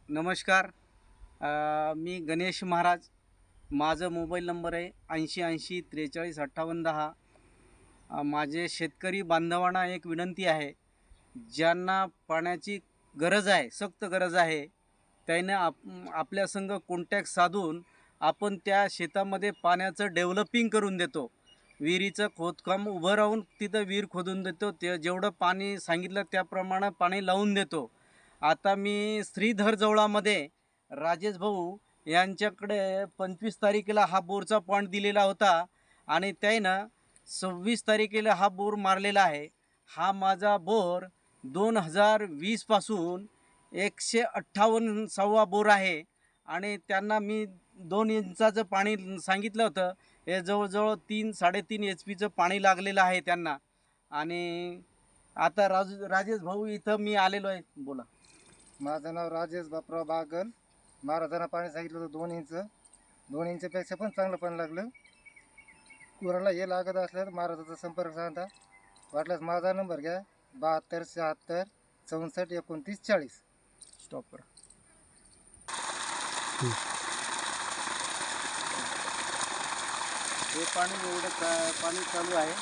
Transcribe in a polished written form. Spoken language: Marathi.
नमस्कार. मी गणेश महाराज. माझा मोबाईल नंबर आहे 80 80 43 58 10. माझे शेतकरी बांधवांना एक विनंती आहे, ज्यांना पाण्याची गरज आहे, सक्त गरज आहे, त्यानं आपल्या संग कॉन्टॅक्ट साधून आपण त्या शेतामध्ये पाण्याचं डेव्हलपिंग करून देतो. विहिरीचं खोदकाम उभं राहून तिथं विहीर खोदून देतो. ते जेवढं पाणी सांगितलं त्याप्रमाणे पाणी लावून देतो. आता मी श्रीधर जवळामध्ये राजेश भाऊ यांच्याकडे 25 तारखेला हा बोरचा पॉईंट दिलेला होता आणि त्यानं 26 तारखेला हा बोर मारलेला आहे. हा माझा बोर 2020 पासून 158 बोर आहे आणि त्यांना मी 2 इंचाचं पाणी सांगितलं होतं. हे जवळजवळ 3-3.5 एच पीचं पाणी लागलेलं आहे त्यांना. आणि आता राजेश भाऊ इथं मी आलेलो आहे. बोला. माझं नाव राजेश बापराव बागल. महाराजांना पाणी सांगितलं होतं 2 इंच. 2 इंचपेक्षा पण चांगलं पाणी लागलं. कुणाला हे लागत असलं तर महाराजाचा संपर्क साधा. वाटल्यास माझा नंबर घ्या 72 76 64 29 40. स्टॉप करा. हे पाणी एवढं पाणी चालू आहे.